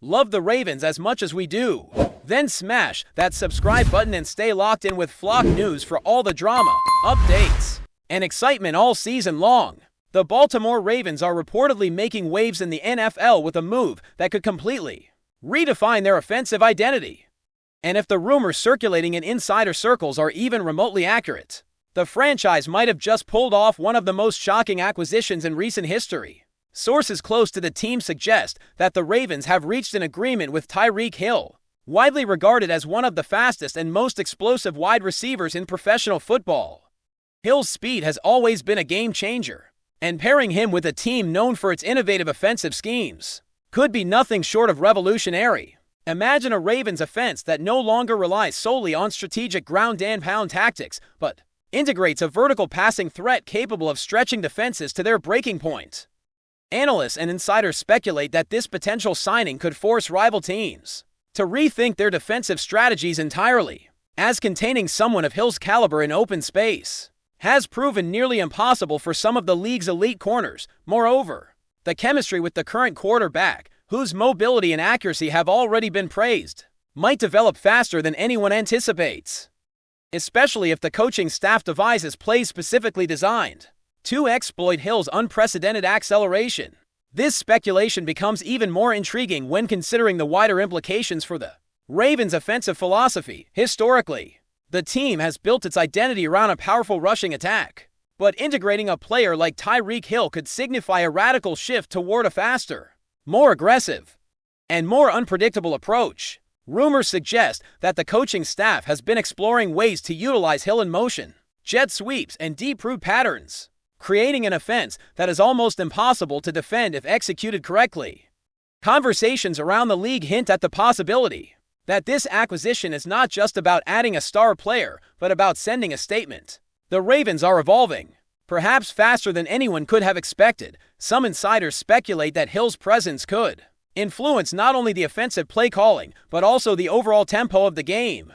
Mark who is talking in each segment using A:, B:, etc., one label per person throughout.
A: Love the Ravens as much as we do? Then smash that subscribe button and stay locked in with Flock News for all the drama, updates, and excitement all season long. The Baltimore Ravens are reportedly making waves in the NFL with a move that could completely redefine their offensive identity. And if the rumors circulating in insider circles are even remotely accurate, the franchise might have just pulled off one of the most shocking acquisitions in recent history. Sources close to the team suggest that the Ravens have reached an agreement with Tyreek Hill, widely regarded as one of the fastest and most explosive wide receivers in professional football. Hill's speed has always been a game changer, and pairing him with a team known for its innovative offensive schemes could be nothing short of revolutionary. Imagine a Ravens offense that no longer relies solely on strategic ground-and-pound tactics, but integrates a vertical passing threat capable of stretching defenses to their breaking point. Analysts and insiders speculate that this potential signing could force rival teams to rethink their defensive strategies entirely, as containing someone of Hill's caliber in open space has proven nearly impossible for some of the league's elite corners. Moreover, the chemistry with the current quarterback, whose mobility and accuracy have already been praised, might develop faster than anyone anticipates, especially if the coaching staff devises plays specifically designed to exploit Hill's unprecedented acceleration. This speculation becomes even more intriguing when considering the wider implications for the Ravens' offensive philosophy. Historically, the team has built its identity around a powerful rushing attack, but integrating a player like Tyreek Hill could signify a radical shift toward a faster, more aggressive, and more unpredictable approach. Rumors suggest that the coaching staff has been exploring ways to utilize Hill in motion, jet sweeps, and deep route patterns, creating an offense that is almost impossible to defend if executed correctly. Conversations around the league hint at the possibility that this acquisition is not just about adding a star player, but about sending a statement. The Ravens are evolving, perhaps faster than anyone could have expected. Some insiders speculate that Hill's presence could influence not only the offensive play calling, but also the overall tempo of the game,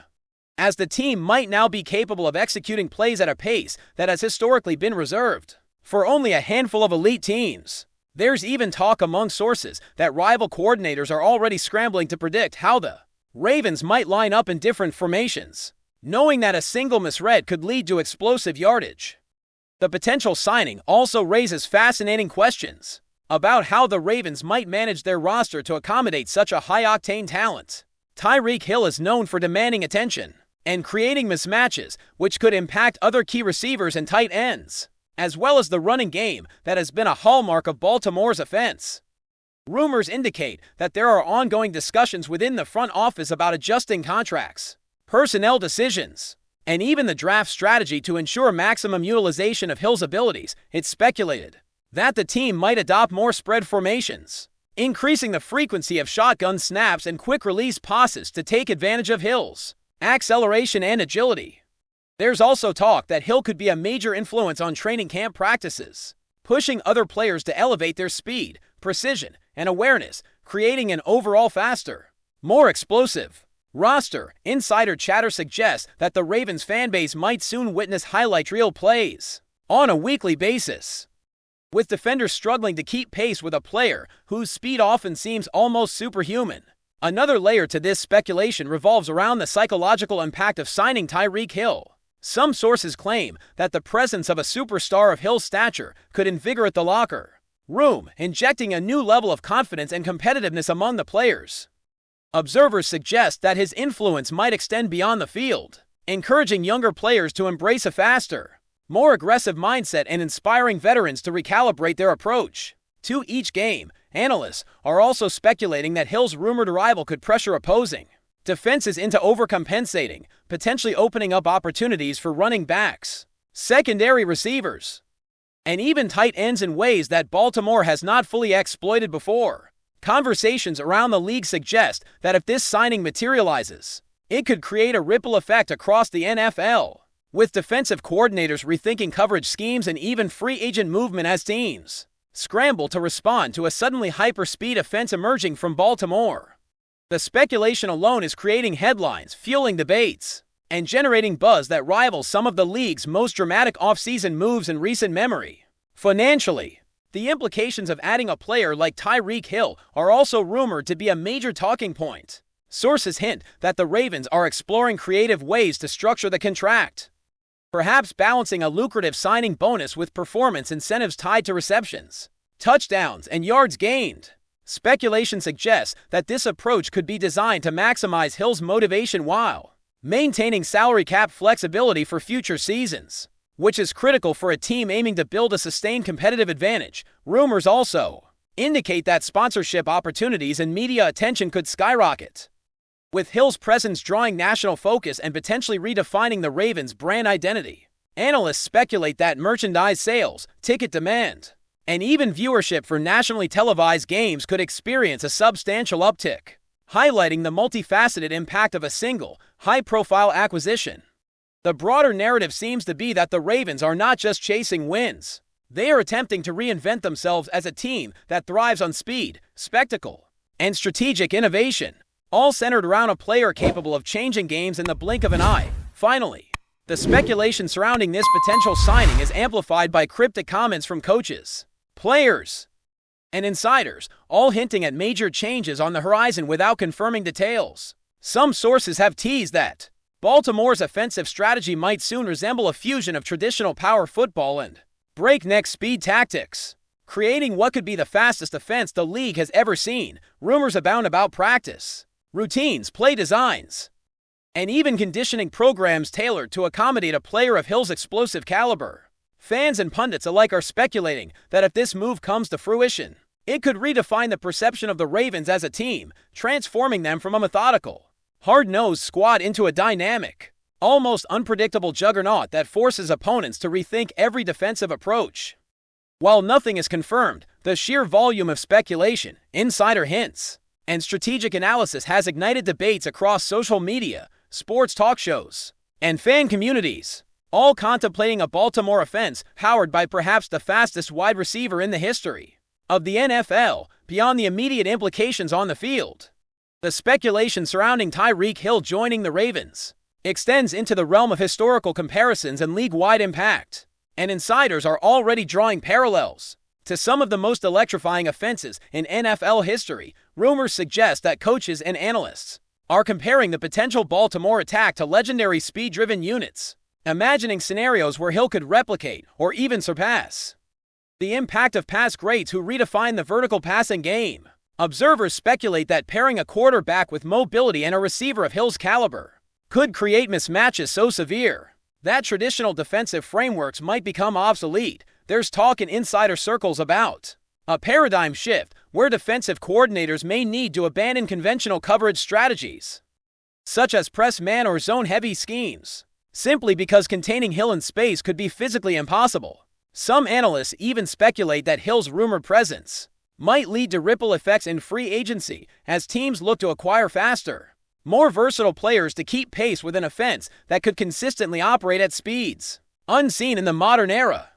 A: as the team might now be capable of executing plays at a pace that has historically been reserved for only a handful of elite teams. There's even talk among sources that rival coordinators are already scrambling to predict how the Ravens might line up in different formations, knowing that a single misread could lead to explosive yardage. The potential signing also raises fascinating questions about how the Ravens might manage their roster to accommodate such a high-octane talent. Tyreek Hill is known for demanding attention and creating mismatches, which could impact other key receivers and tight ends, as well as the running game that has been a hallmark of Baltimore's offense. Rumors indicate that there are ongoing discussions within the front office about adjusting contracts, personnel decisions, and even the draft strategy to ensure maximum utilization of Hill's abilities. It's speculated that the team might adopt more spread formations, increasing the frequency of shotgun snaps and quick-release passes to take advantage of Hill's acceleration and agility. There's also talk that Hill could be a major influence on training camp practices, pushing other players to elevate their speed, precision, and awareness, creating an overall faster, more explosive roster. Insider chatter suggests that the Ravens fanbase might soon witness highlight reel plays on a weekly basis, with defenders struggling to keep pace with a player whose speed often seems almost superhuman. Another layer to this speculation revolves around the psychological impact of signing Tyreek Hill. Some sources claim that the presence of a superstar of Hill's stature could invigorate the locker room, injecting a new level of confidence and competitiveness among the players. Observers suggest that his influence might extend beyond the field, encouraging younger players to embrace a faster, more aggressive mindset and inspiring veterans to recalibrate their approach to each game. Analysts are also speculating that Hill's rumored arrival could pressure opposing defenses into overcompensating, potentially opening up opportunities for running backs, secondary receivers, and even tight ends in ways that Baltimore has not fully exploited before. Conversations around the league suggest that if this signing materializes, it could create a ripple effect across the NFL, with defensive coordinators rethinking coverage schemes and even free agent movement as teams scramble to respond to a suddenly hyper-speed offense emerging from Baltimore. The speculation alone is creating headlines, fueling debates, and generating buzz that rivals some of the league's most dramatic offseason moves in recent memory. Financially, The implications of adding a player like Tyreek Hill are also rumored to be a major talking point. Sources hint that the Ravens are exploring creative ways to structure the contract, perhaps balancing a lucrative signing bonus with performance incentives tied to receptions, touchdowns, and yards gained. Speculation suggests that this approach could be designed to maximize Hill's motivation while maintaining salary cap flexibility for future seasons, which is critical for a team aiming to build a sustained competitive advantage. Rumors also indicate that sponsorship opportunities and media attention could skyrocket, with Hill's presence drawing national focus and potentially redefining the Ravens' brand identity. Analysts speculate that merchandise sales, ticket demand, and even viewership for nationally televised games could experience a substantial uptick, highlighting the multifaceted impact of a single, high-profile acquisition. The broader narrative seems to be that the Ravens are not just chasing wins. They are attempting to reinvent themselves as a team that thrives on speed, spectacle, and strategic innovation, all centered around a player capable of changing games in the blink of an eye. Finally, the speculation surrounding this potential signing is amplified by cryptic comments from coaches, players, and insiders, all hinting at major changes on the horizon without confirming details. Some sources have teased that Baltimore's offensive strategy might soon resemble a fusion of traditional power football and breakneck speed tactics, creating what could be the fastest offense the league has ever seen. Rumors abound about practice routines, play designs, and even conditioning programs tailored to accommodate a player of Hill's explosive caliber. Fans and pundits alike are speculating that if this move comes to fruition, it could redefine the perception of the Ravens as a team, transforming them from a methodical, hard-nosed squad into a dynamic, almost unpredictable juggernaut that forces opponents to rethink every defensive approach. While nothing is confirmed, the sheer volume of speculation, insider hints, and strategic analysis has ignited debates across social media, sports talk shows, and fan communities, all contemplating a Baltimore offense powered by perhaps the fastest wide receiver in the history of the NFL. Beyond the immediate implications on the field, the speculation surrounding Tyreek Hill joining the Ravens extends into the realm of historical comparisons and league-wide impact, and insiders are already drawing parallels to some of the most electrifying offenses in NFL history. Rumors suggest that coaches and analysts are comparing the potential Baltimore attack to legendary speed-driven units, imagining scenarios where Hill could replicate or even surpass the impact of past greats who redefined the vertical passing game. Observers speculate that pairing a quarterback with mobility and a receiver of Hill's caliber could create mismatches so severe that traditional defensive frameworks might become obsolete. There's talk in insider circles about a paradigm shift where defensive coordinators may need to abandon conventional coverage strategies, such as press man or zone-heavy schemes, simply because containing Hill in space could be physically impossible. Some analysts even speculate that Hill's rumored presence might lead to ripple effects in free agency as teams look to acquire faster, more versatile players to keep pace with an offense that could consistently operate at speeds unseen in the modern era.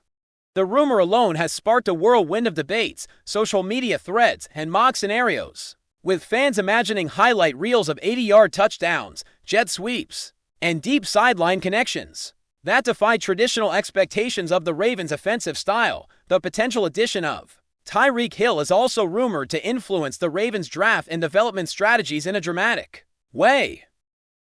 A: The rumor alone has sparked a whirlwind of debates, social media threads, and mock scenarios, with fans imagining highlight reels of 80-yard touchdowns, jet sweeps, and deep sideline connections that defy traditional expectations of the Ravens' offensive style. The potential addition of Tyreek Hill is also rumored to influence the Ravens' draft and development strategies in a dramatic way.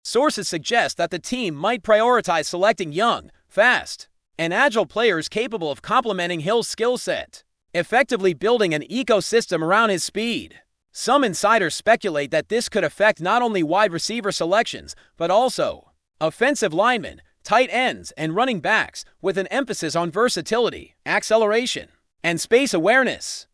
A: Sources suggest that the team might prioritize selecting young, fast, and agile players capable of complementing Hill's skill set, effectively building an ecosystem around his speed. Some insiders speculate that this could affect not only wide receiver selections, but also offensive linemen, tight ends, and running backs, with an emphasis on versatility, acceleration, and space awareness.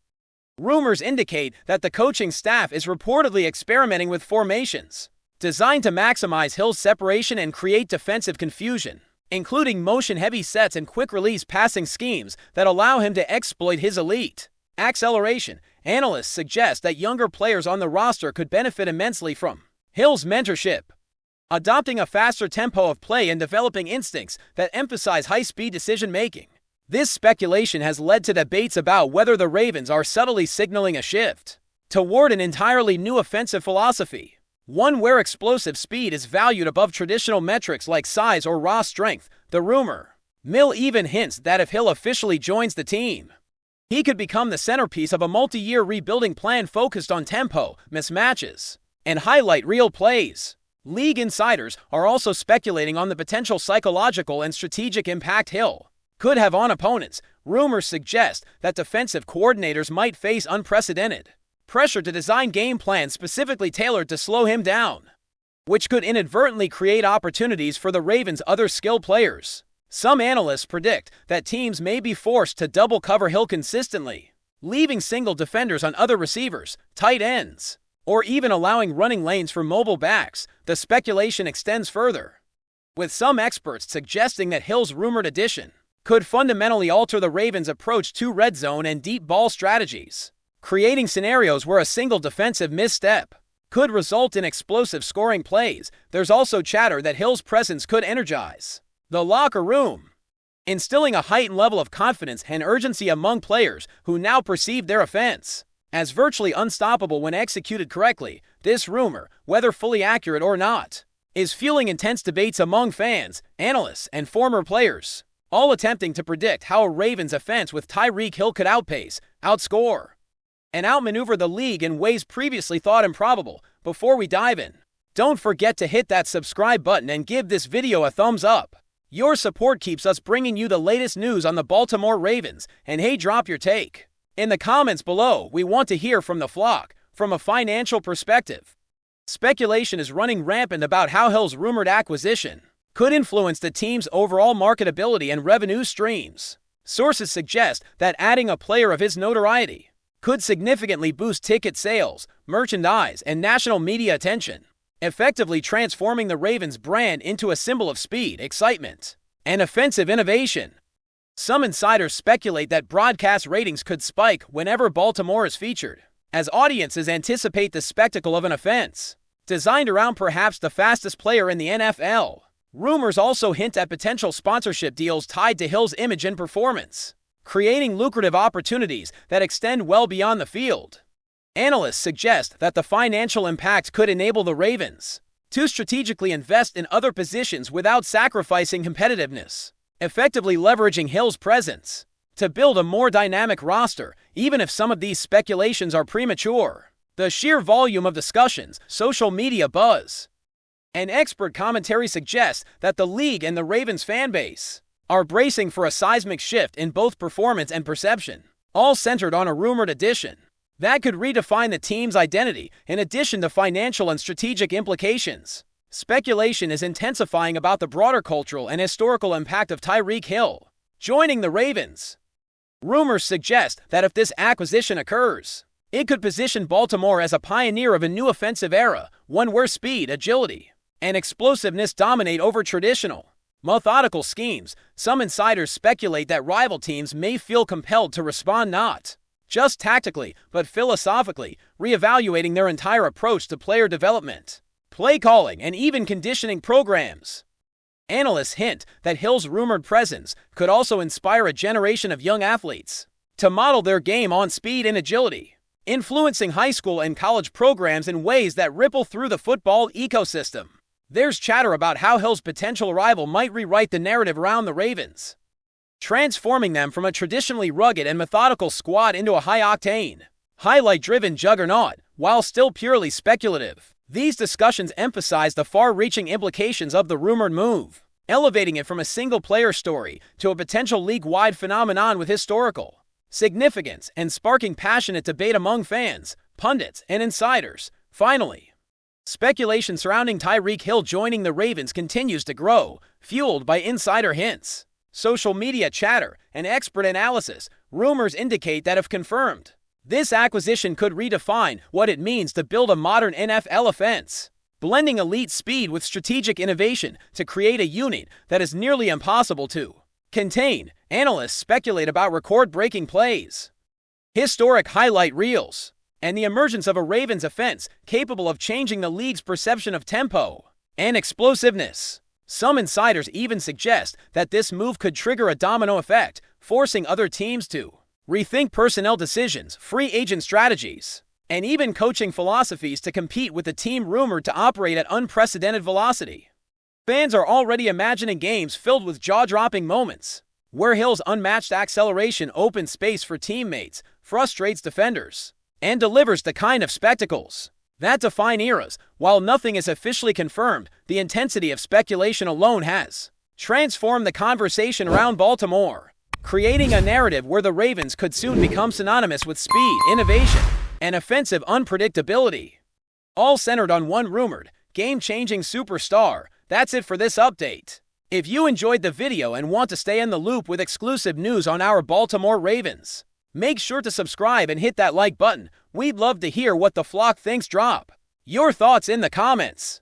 A: Rumors indicate that the coaching staff is reportedly experimenting with formations designed to maximize Hill's separation and create defensive confusion, including motion-heavy sets and quick-release passing schemes that allow him to exploit his elite acceleration. Analysts suggest that younger players on the roster could benefit immensely from Hill's mentorship, adopting a faster tempo of play and developing instincts that emphasize high-speed decision-making. This speculation has led to debates about whether the Ravens are subtly signaling a shift toward an entirely new offensive philosophy, one where explosive speed is valued above traditional metrics like size or raw strength. The rumor mill even hints that if Hill officially joins the team, He could become the centerpiece of a multi-year rebuilding plan focused on tempo, mismatches, and highlight reel plays. League insiders are also speculating on the potential psychological and strategic impact Hill could have on opponents. Rumors suggest that defensive coordinators might face unprecedented pressure to design game plans specifically tailored to slow him down, which could inadvertently create opportunities for the Ravens' other skilled players. Some analysts predict that teams may be forced to double cover Hill consistently, leaving single defenders on other receivers, tight ends, or even allowing running lanes for mobile backs. The speculation extends further, with some experts suggesting that Hill's rumored addition could fundamentally alter the Ravens' approach to red zone and deep ball strategies, creating scenarios where a single defensive misstep could result in explosive scoring plays. There's also chatter that Hill's presence could energize the locker room, instilling a heightened level of confidence and urgency among players who now perceive their offense as virtually unstoppable when executed correctly. This rumor, whether fully accurate or not, is fueling intense debates among fans, analysts, and former players, all attempting to predict how a Ravens offense with Tyreek Hill could outpace, outscore, and outmaneuver the league in ways previously thought improbable. Before we dive in, don't forget to hit that subscribe button and give this video a thumbs up. Your support keeps us bringing you the latest news on the Baltimore Ravens. And hey, drop your take in the comments below. We want to hear from the flock. From a financial perspective, speculation is running rampant about how Hill's rumored acquisition could influence the team's overall marketability and revenue streams. Sources suggest that adding a player of his notoriety could significantly boost ticket sales, merchandise, and national media attention, effectively transforming the Ravens brand into a symbol of speed, excitement, and offensive innovation. Some insiders speculate that broadcast ratings could spike whenever Baltimore is featured, as audiences anticipate the spectacle of an offense designed around perhaps the fastest player in the NFL. Rumors also hint at potential sponsorship deals tied to Hill's image and performance, creating lucrative opportunities that extend well beyond the field. Analysts suggest that the financial impact could enable the Ravens to strategically invest in other positions without sacrificing competitiveness, effectively leveraging Hill's presence to build a more dynamic roster. Even if some of these speculations are premature, the sheer volume of discussions, social media buzz, and expert commentary suggests that the league and the Ravens fanbase are bracing for a seismic shift in both performance and perception, all centered on a rumored addition that could redefine the team's identity. In addition to financial and strategic implications, speculation is intensifying about the broader cultural and historical impact of Tyreek Hill joining the Ravens. Rumors suggest that if this acquisition occurs, it could position Baltimore as a pioneer of a new offensive era, one where speed, agility, and explosiveness dominate over traditional, methodical schemes. Some insiders speculate that rival teams may feel compelled to respond not just tactically, but philosophically, reevaluating their entire approach to player development, play calling, and even conditioning programs. Analysts hint that Hill's rumored presence could also inspire a generation of young athletes to model their game on speed and agility, influencing high school and college programs in ways that ripple through the football ecosystem. There's chatter about how Hill's potential arrival might rewrite the narrative around the Ravens, transforming them from a traditionally rugged and methodical squad into a high-octane, highlight-driven juggernaut. While still purely speculative, these discussions emphasize the far-reaching implications of the rumored move, elevating it from a single-player story to a potential league-wide phenomenon with historical significance and sparking passionate debate among fans, pundits, and insiders. Finally, speculation surrounding Tyreek Hill joining the Ravens continues to grow, fueled by insider hints, social media chatter, and expert analysis. Rumors indicate that if confirmed, this acquisition could redefine what it means to build a modern NFL offense, blending elite speed with strategic innovation to create a unit that is nearly impossible to contain. Analysts speculate about record-breaking plays, historic highlight reels, and the emergence of a Ravens offense capable of changing the league's perception of tempo and explosiveness. Some insiders even suggest that this move could trigger a domino effect, forcing other teams to rethink personnel decisions, free agent strategies, and even coaching philosophies to compete with the team rumored to operate at unprecedented velocity. Fans are already imagining games filled with jaw-dropping moments, where Hill's unmatched acceleration opens space for teammates, frustrates defenders, and delivers the kind of spectacles that define eras. While nothing is officially confirmed, the intensity of speculation alone has transformed the conversation around Baltimore, creating a narrative where the Ravens could soon become synonymous with speed, innovation, and offensive unpredictability, all centered on one rumored, game-changing superstar. That's it for this update. If you enjoyed the video and want to stay in the loop with exclusive news on our Baltimore Ravens, make sure to subscribe and hit that like button. We'd love to hear what the flock thinks. Drop your thoughts in the comments.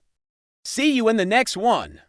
A: See you in the next one.